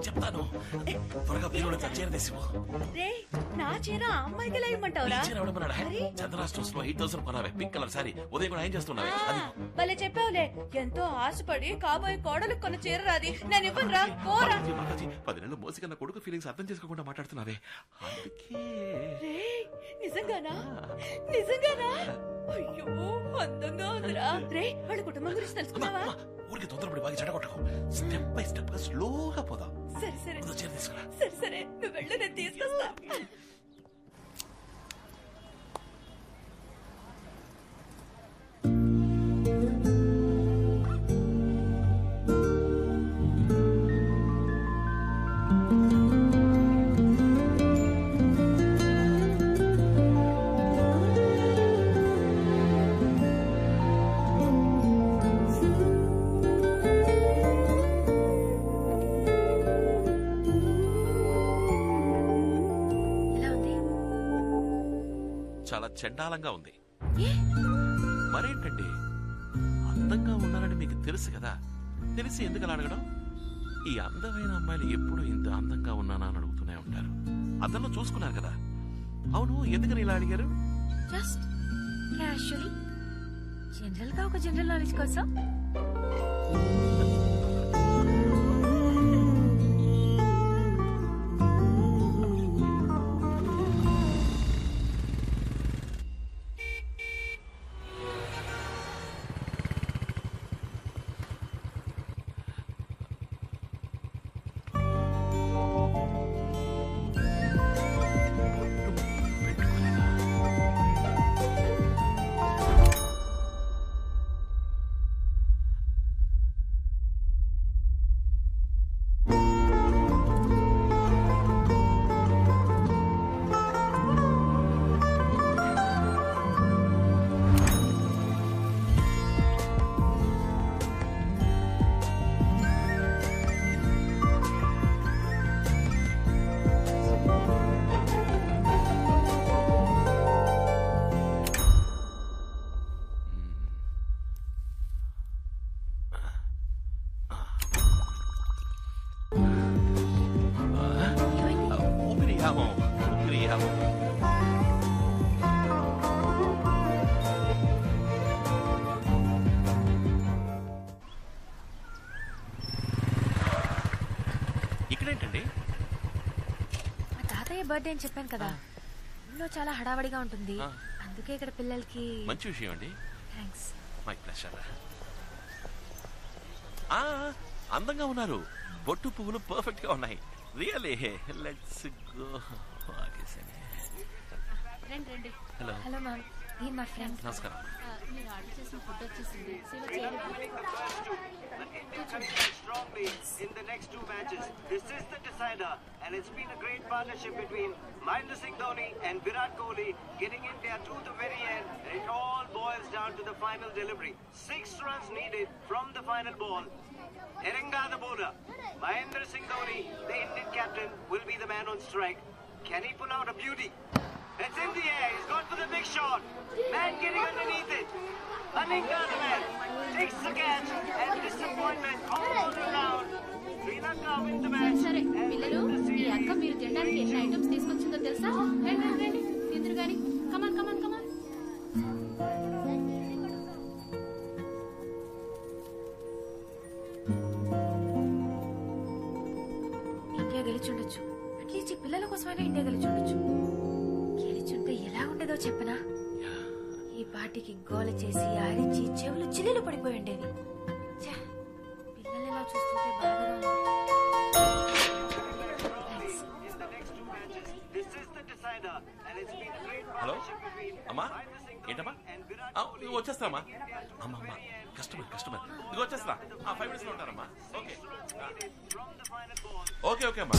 నేను చెప్తాను. త్వరగా బీరులో చీర తీసిపో. నా చీర అమ్మాయికి ఎలా ఇమ్మంటావురా? చీర ఎవడమన్నాడా? చంద్ర స్టోర్స్ లో 8,000 కొనావే, పింక్ కలర్ సారీ. ఉదయం కూడా ఏం చేస్తున్నావే? అది భలే చెప్పావులే. ఎంతో ఆశపడి కాబోయే కోడలు కొన్న చీర రాది. నేను ఇవ్వనురా, పోరా. 10 నెలలు మోసి కన్నా కొడుకు ఫీలింగ్స్ అర్థం చేసుకోకుండా మాట్లాడుతున్నావే. అందుకే నిజంగానా? నిజంగానా? అయ్యో అందంగా ఉందిరా. రే వాళ్ళ కుటుంబం గురించి తెలుసుకున్నావా? ఊరికి తొందరపడి బాగా చెడగొట్టకు. స్టెప్ బై స్టెప్ గా స్లోగా పోదాం. సరే సరే చీర తీసుకురా. సరే సరే నువ్వు వెళ్ళు, నేను తీసుకొస్తా. చాలా చండాలంగా ఉంది. మరేంటండి, అందంగా ఉన్నారని మీకు తెలుసు కదా, తెలిసి ఎందుకు అలా అడగడం? ఈ అందమైన అమ్మాయిలు ఎప్పుడు ఇంత అందంగా ఉన్నానా అని అడుగుతూనే ఉంటారు. అతను చూసుకున్నారు కదా. అవును, ఎందుకని ఇలా అడిగారు? జస్ట్ క్యాషువల్లీ, జనరల్ గా ఒక జనరల్ నాలెడ్జ్ కోసం. ఇక్కడేంటండి? మా తాతయ్య బర్త్డే అని చెప్పాను కదా, ఇంట్లో చాలా హడావడిగా ఉంటుంది, అందుకే ఇక్కడ పిల్లలకి. మంచి విషయం అండి. థ్యాంక్స్. My pleasure. అందంగా ఉన్నారు, బొట్టు పువ్వులు పర్ఫెక్ట్ గా ఉన్నాయి. Really let's go. Hello hello ma'am, నేను మా ఫ్రెండ్. నమస్కారం. మీరు ఆర్డర్ చేసిన ఫుడ్ వచ్చేసింది. Strongly in the next two matches. This is the decider, and it's been a great partnership between Mahendra Singh Dhoni and Virat Kohli, getting India to the very end. And it all boils down to the final delivery. 6 runs needed from the final ball. Eranga the bowler, Mahendra Singh Dhoni, the Indian captain, will be the man on strike. Can he pull out a beauty? It's in the air. He's gone for the big shot. Man getting underneath it. Aninga the man takes the catch, and disappointment all around. Sri Lanka win the match. సరే పిల్లలు, ఈ అక్క మీరు తినడానికి ఎన్ని items తీసుకొచ్చిందో తెలుసా? రండి రండి రండి, తిందురు గాని. కమాన్ కమాన్ కమాన్. ఇండియా గెలిచుండొచ్చు, అట్లీస్ట్ ఈ పిల్లల కోసమైనా ఇండియా గెలిచుండొచ్చు. గెలిచుంటే ఎలా ఉండేదో చెప్పనా? ఈ పార్టీకి గోల చేసి ఆరించి చెవులు చిల్లులు పడిపోయి ఉండేవి. పిల్లలు ఎలా చూస్తుంటే బాధగా ఉంది. హలో అమ్మా, ఏంటమ్మా? నువ్వు వచ్చేస్తామా? అమ్మా అమ్మా, కస్టమర్ కస్టమర్, ఇదిగో వచ్చేస్తా. 5 minutes లో ఉంటారమ్మా. ఓకే ఓకే ఓకే అమ్మా.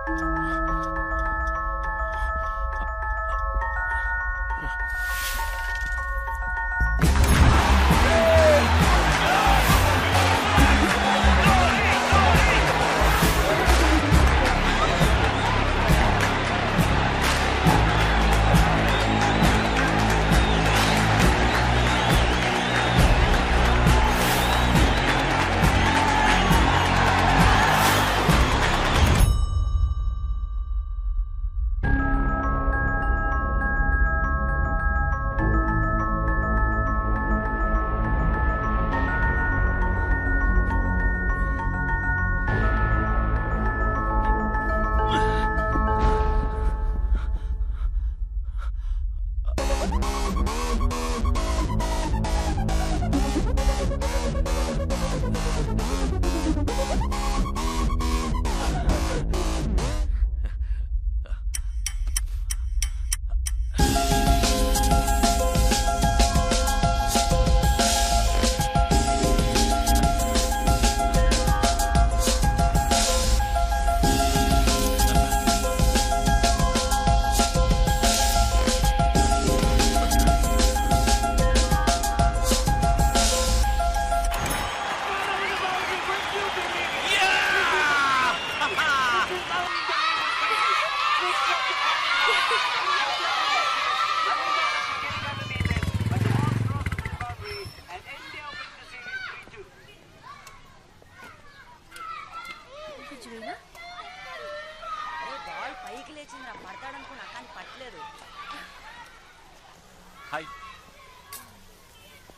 హాయ్.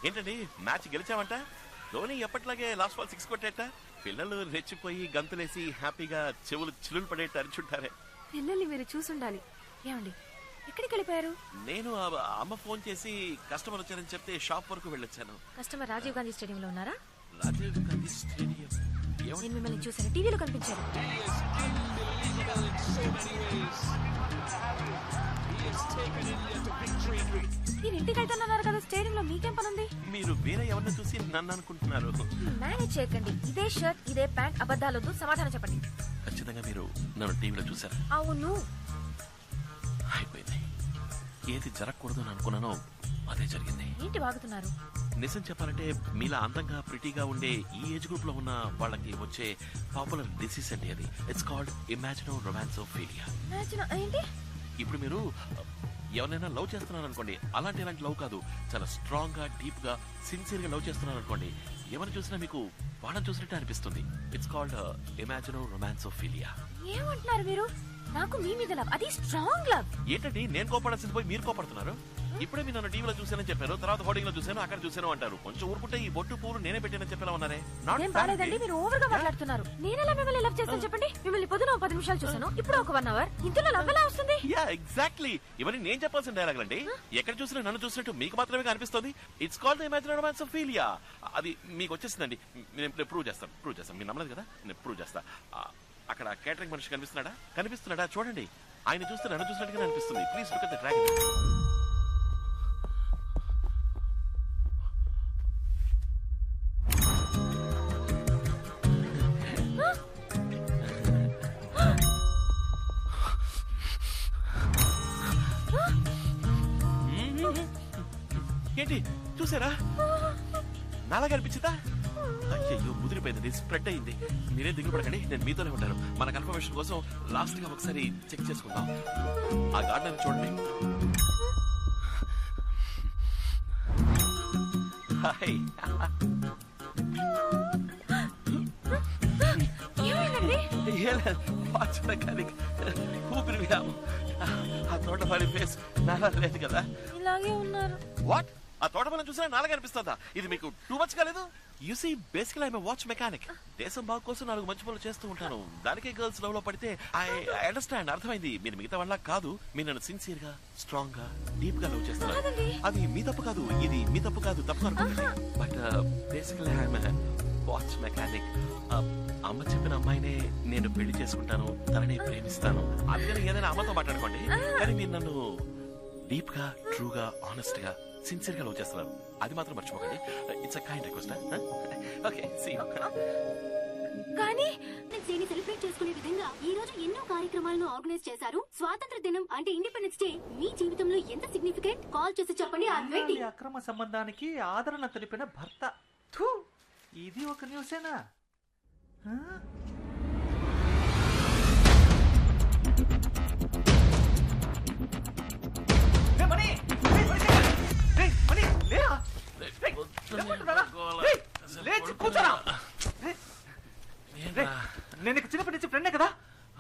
ఏంటండి మ్యాచ్ గెలిచామంట? ధోని ఎప్పట్లాగే లాస్ట్ బాల్ 6 కొట్టేట. పిల్లలు రెచ్చిపోయి గంతులేసి హ్యాపీగా చెవులు చిల్లులు పడేట్టు అరిచుంటారే. పిల్లల్ని మీరు చూసుండాలి. ఏమండి ఎక్కడికి వెళ్ళిపోయారు? నేను అమ్మ ఫోన్ చేసి కస్టమర్ వచ్చారని చెప్తే షాప్ వరకు వెళ్ళొచ్చాను. కస్టమర్ రాజీవ్ గాంధీ స్టేడియం లో ఉన్నారా? రాజీవ్ గాంధీ స్టేడియం? నేను మిమ్మల్ని చూసాను, టీవీలో కనిపించారు. మీరు ఇంటికి వెళ్తున్నారు కదా, స్టేడియంలో మీకేం పనుంది? మీరు వేరే ఎవరిని చూసి నన్ను అనుకుంటున్నారు. మేనేజ్ చేయకండి. ఇదే షర్ట్, ఇదే ప్యాంట్, అబద్ధాలొద్దు, సమాధానం చెప్పండి. ఖచ్చితంగా మీరు నన్ను టీవీలో చూసారా? అవును. అయిపోయింది. ఏది జరగకూడదు అని అనుకున్నానో అదే జరిగింది. ఏంటి వాగుతున్నారు? నిజం చెప్పాలంటే మీలా అందంగా ప్రిటీగా ఉండే ఈ ఏజ్ గ్రూప్ లో ఉన్న వాళ్ళకి వచ్చే పాపులర్ డిసీజ్ అండి అది. It's called imagino romancophilia. ఏంటి? ఇప్పుడు మీరు ఎవరైనా లవ్ చేస్తున్నారు అనుకోండి, అలాంటి లవ్ కాదు, చాలా స్ట్రాంగ్ గా డీప్ గా సిన్సియర్ గా లవ్ చేస్తున్నారు అనుకోండి, ఎవరిని చూసినా మీకు వాళ్ళని చూసినట్టు అనిపిస్తుంది. It's called imagino romancophilia. ఏమంటున్నారు మీరు? నాకు మీ మీద లవ్, అది స్ట్రాంగ్ లవ్. ఏంటండి నేను కోపడాల్సింది పోయి మీరు కోపడుతున్నారు? ఇప్పుడే మీరు నన్ను టీవీలో చూసానని చెప్పారు, తర్వాత హోర్డింగ్ లో చూసాను, అక్కడ చూసాను అంటారు. కొంచెం ఊరుకుంటే ఈ బొట్టు పూలు నేనే పెట్టానని చెప్పేలా ఉన్నారే. నేను బాలేదండి, మీరు ఓవర్ గా మాట్లాడుతున్నారు. నేనెలా మిమ్మల్ని లవ్ చేస్తాను చెప్పండి? మిమ్మల్ని పొద్దున 10 నిమిషాలు చూసాను, ఇప్పుడు ఒక 1 అవర్. ఇంతలో లవ్ ఎలా వస్తుంది? Yeah exactly. ఇవన్నీ నేను చెప్పాల్సిన డైలాగ్ అండి. ఎక్కడ చూసినా నన్ను చూసినట్టు మీకు మాత్రమే కనిపిస్తుంది. It's called imaginary romancophilia. అది మీకు వచ్చేసిందండి. నేను ప్రూవ్ చేస్తాను. మీరు నమ్మలేదు కదా, నేను ప్రూవ్ చేస్తా. అక్కడ కేటరింగ్ మనిషి కనిపిస్తున్నాడా చూడండి. ఆయన చూస్తే నన్ను చూసినట్టుగా అనిపిస్తుంది. Please look at the dragon. ఏంటి చూసారా? నాలాగా అనిపించిందా? అయ్యో ముదిరిపోయింది, స్ప్రెడ్ అయింది. మీరే దిగులు పడకండి, నేను మీతోనే ఉంటాను. మన కన్ఫర్మేషన్ కోసం లాస్ట్ గా ఒకసారి చెక్ చేసుకుందాం. ఆ గార్డెన్ చూడండి. హాయ్. వాచ్ మెకానిక్ ఊపిరి వ్యాము. ఆ తోటమాలి ఫేస్ నాలా లేదు కదా. ఇలాగే ఉన్నారు. వాట్? ఆ తోటమాలని చూసినా నాలుగు అనిపిస్తుందా? ఇది మీకు టూ మచ్ కాలేదు? యు సీ బేసికల్ ఐఎమ్ వాచ్ మెకానిక్. దేశం బాగు కోసం 4 మంచి పనులు చేస్తూ ఉంటాను. దానికే గర్ల్స్ లవ్ లో పడితే ఐ అండర్స్టాండ్, అర్థమైంది. మీరు మిగతా వాళ్ళ కాదు. మీరు నన్ను సిన్సియర్ గా, స్ట్రాంగ్ గా, డీప్ గా లవ్ చేస్తున్నారు. అది మీ తప్పు కాదు, ఇది మీ తప్పు కాదు, తప్పు అనుకుంటుంది. బట్ బేసికల్ ఐఎమ్ వాచ్ మెకానిక్. అమ్మ చెప్పిన అమ్మాయినే నేను పెళ్లి చేసుకుంటాను, తనని ప్రేమిస్తాను. అందుకని ఏదైనా అమ్మతో మాట్లాడుకోండి. కానీ మీరు నన్ను డీప్ గా, ట్రూ గా, ఆనెస్ట్ గా, సిన్సియర్ గా లవ్ చేస్తున్నారు. అది మాత్రం మర్చిపోకండి. It's a kind request. Okay, see you. కానీ దీన్ని సెలబ్రేట్ చేసుకునే విధంగా ఈ రోజు ఎన్నో కార్యక్రమాలను ఆర్గనైజ్ చేశారు. స్వాతంత్ర దినం అంటే ఇండిపెండెన్స్ డే మీ జీవితంలో ఎంత సిగ్నిఫికెంట్? కాల్ చేసి చెప్పండి. ఈ అక్రమ సంబంధానికి ఆదరణ తెలిపిన భర్త. థూ, ఇది ఒక న్యూసేనా? నేను చిన్నప్పటి నుంచి ఫ్రెండే కదా.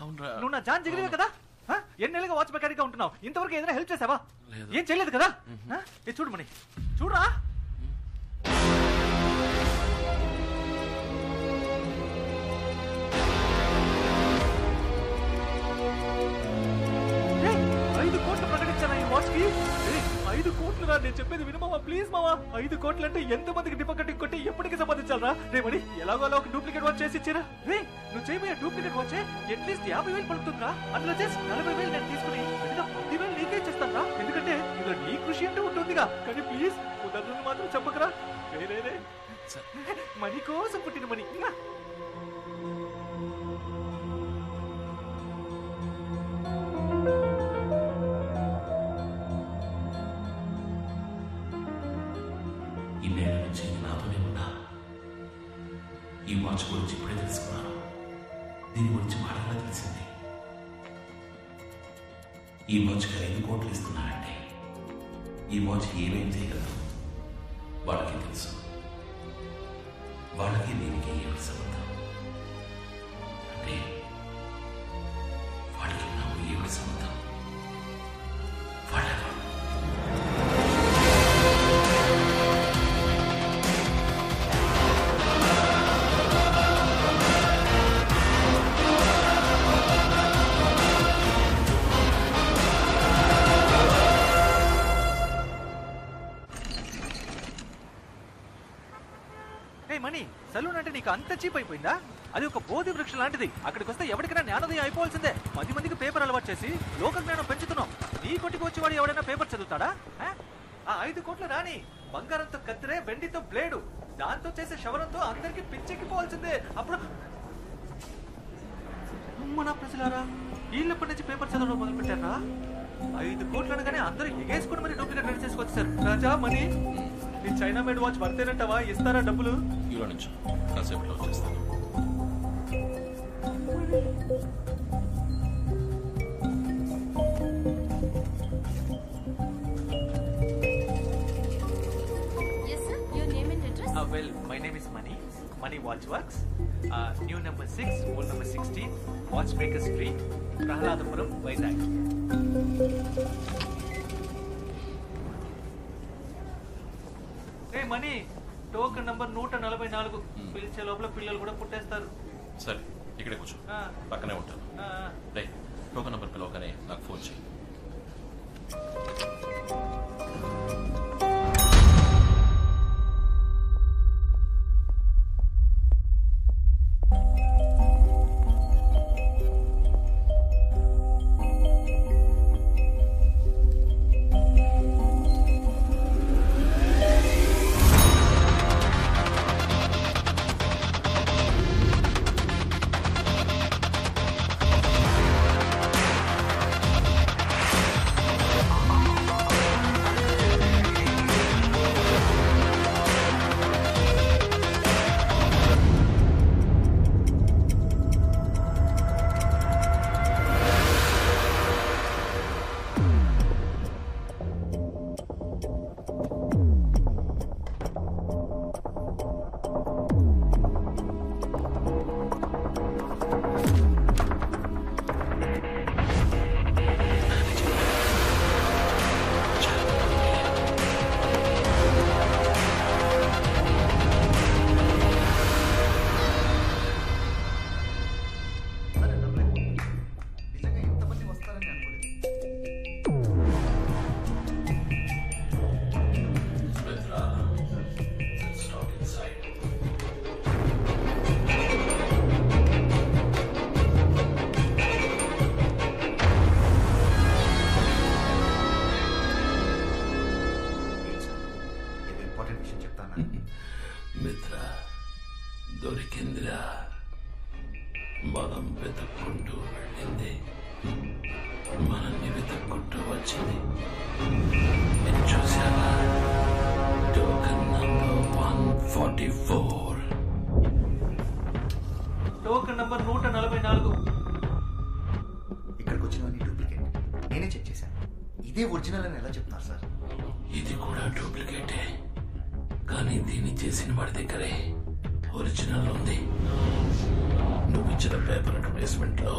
అవునరా, నువ్వు నా జాన్ జిగిరివే కదా. ఎన్నేళ్ళుగా వాచ్ మెకానిక్ గా ఉంటున్నావు, ఇంతవరకు ఏదైనా హెల్ప్ చేసావా? ఏం చేయలేదు కదా. చూడు మణి, చూడరా. వాచ్ కి 5 కోట్లు రా. నేను చెప్పేది వినమావా, ప్లీజ్ మావా. 5 కోట్లు అంటే ఎంత మందికి డిపాజిట్ కొట్టి ఎప్పటికి సంపాదించాలరా? రేమని ఎలాగో అలా ఒక డూప్లికేట్ వాచ్ చేసి ఇచ్చారా? రే, నువ్వు చేయబోయే డూప్లికేట్ వాచ్ అట్లీస్ట్ 50,000 పడుతుందిరా. అందులో చేసి 40,000 నేను తీసుకుని 10,000 నీకే చేస్తాను రా. ఎందుకంటే ఇందులో నీ కృషి అంటే ఉంటుందిగా. కానీ ప్లీజ్ కుదరదు మాత్రం చెప్పకరా. రే మనీ కోసం పుట్టిన మనీ. ఇన్నేళ్ల నుంచి నాతోనే ఉన్నా. ఈ వాచ్ గురించి ఇప్పుడే తెలుసుకున్నాను. దీని గురించి మాటలా తెలిసింది. ఈ వాచ్ 5 కోట్లు ఇస్తున్నారంటే ఈ వాచ్ ఏమేం చేయగలదు వాళ్ళకి తెలుసు. వాళ్ళకి దీనికి ఏమి సంబంధం? అంటే వాళ్ళకి నాకు ఏమి సంబంధం? వాళ్ళెవరు? మనీ, సలూన్ అంటే నీకు అంత చీప్ అయిపోయిందా? అది ఒక బోధి వృక్షం లాంటిది. అక్కడికి వస్తే ఎవరికైనా జ్ఞానోదయం అయిపోవాల్సిందే. 10 మందికి పేపర్ అలవాటు చేసి లోక జ్ఞానం పెంచుతున్నావు. నీ కొట్టుకు వచ్చేవాడు ఎవడైనా పేపర్ చదువుతాడా? ఆ 5 కోట్లు రాని బంగారంతో కత్తిరే, వెండితో బ్లేడు, దాంతో చేసే శవరంతో అందరికి పిచ్చెక్కిపోవాల్సిందే. అప్పుడు మన ప్రజలారా వీళ్ళప్పటి నుంచి పేపర్ చదవడం మొదలు పెట్టారా? 5 కోట్లు అనగానే అందరూ ఎగేసుకుని మరి డూప్లికేట్ రెడీ చేసుకొచ్చారు. రాజా మనీ, నీ చైనా మేడ్ వాచ్ వర్తేనంటావా? ఇస్తారా డబ్బులు? ఈలో నుంచి కాసేపట్లో వచ్చేస్తాను. Well, my name is Mani. Mani Watch Works. New number 6, old number 16, Watchmaker Street, Prahaladapuram, Vizag. Hey Mani, token number 144. పిలిచే లోపల పిల్లలు కూడా పుట్టేస్తారు. సరే, ఇక్కడే కూర్చో, పక్కనే ఉంటాను. రే, టోకెన్ నంబర్ పిలవగానే నాకు ఫోన్ చేయి. ఇదే ఒరిజినల్ అని ఎలా చెప్తున్నారు సార్? ఇది కూడా డూప్లికేటే, కానీ దీన్ని చేసిన వాడి దగ్గరే ఒరిజినల్ ఉంది. నువ్వు ఇచ్చిన పేపర్ అడ్వర్టైజ్మెంట్ లో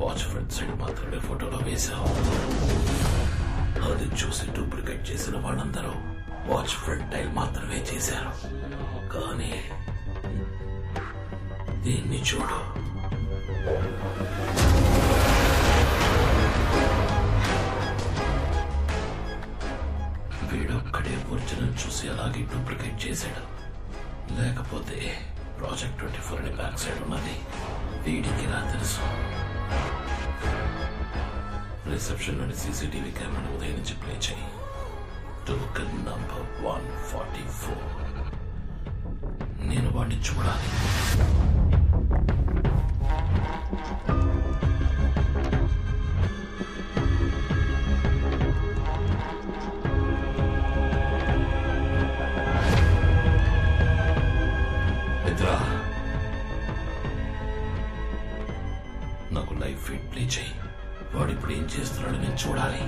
వాచ్ ఫ్రంట్ సైడ్ మాత్రమే ఫోటోలో వేశావు. అది చూసి డూప్లికేట్ చేసిన వాళ్ళందరూ వాచ్ ఫ్రంట్ టైల్ మాత్రమే చేశారు. కానీ దీన్ని చూడు, వీడొక్కడే ఒరిజినల్ చూసి అలాగే డూప్లికేట్ చేశాడు. లేకపోతే ప్రాజెక్ట్ 24 అని బ్యాక్ సైడ్ ఉన్నది వీడికి రా తెలుసు. రిసెప్షన్ లోని సీసీటీవీ కెమెరా ఉదయం నుంచి ప్లే చేయి. Token number 144. నేను వాడిని చూడాలి. నాకు లైవ్ ఫీడ్ ప్లే చేయి. వాడు ఇప్పుడు ఏం చేస్తున్నాడో నేను చూడాలి.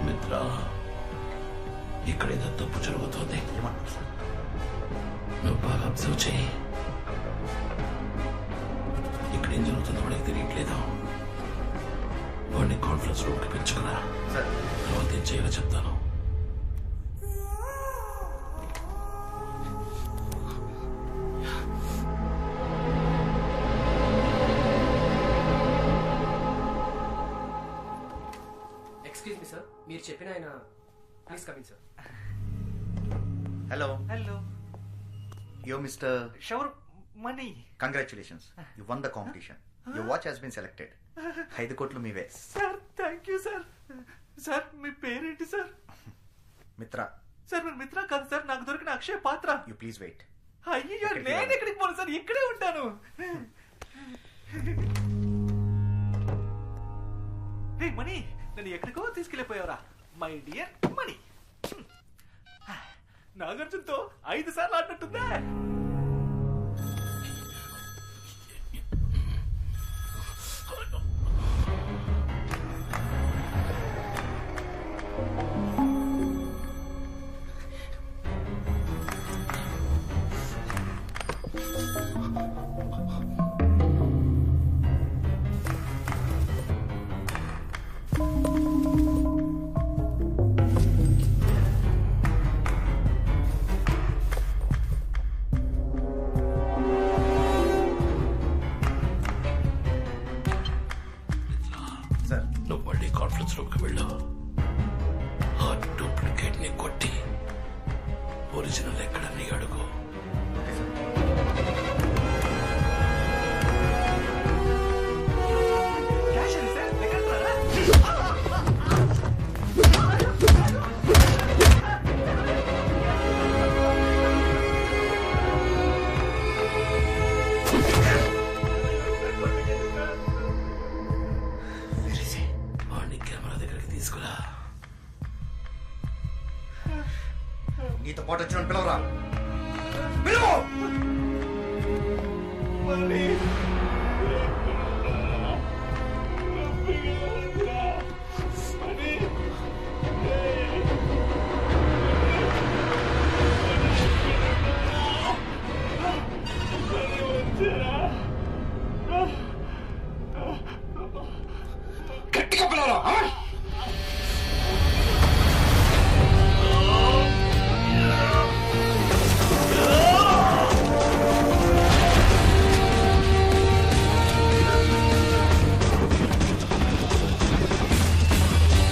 మిత్ర, ఇక్కడ ఏదో తప్పు జరుగుతుంది. నువ్వు బాగా అబ్జర్వ్ చేయి. ఇక్కడ ఏం జరుగుతుందో వాడికి తెలియట్లేదు. వాడిని కాన్ఫరెన్స్ రూమ్కి పెంచుకున్నా. తర్వాత ఏం చేయాలో చెప్తాను. ఎక్స్క్యూజ్ మీ సార్, మీరు చెప్పిన ఆయన please coming sir. Hello hello, yo mister shower money. Congratulations, you won the competition. Your watch has been selected. 5 కోట్లు మీవే. Sir thank you sir. Sir మీ పేరేంటి సార్? మిత్ర. సార్ మీరు మిత్ర కాదు సార్, నాకు దొరికిన అక్షయ పాత్ర. You please wait. అయ్యో నేను ఎక్కడికి పోను సార్, ఇక్కడే ఉంటాను. హే మనీ, నన్ను ఎక్కడికో తీసుకెళ్ళిపోయావరా మై డియర్ మనీ. నాగార్జునతో 5 సార్లు ఆడినట్టుందా? నువ్వు మళ్ళీ కాన్ఫరెన్స్ రూమ్కి వెళ్ళు. ఆ డూప్లికేట్ ని కొట్టి ఒరిజినల్ ఎక్కడని అడుగు. వాడిని కెమెరా దగ్గరికి తీసుకురా. నీతో పాటు వచ్చిన పిలవరా. పిలువు. గట్టిగా పిలవరా.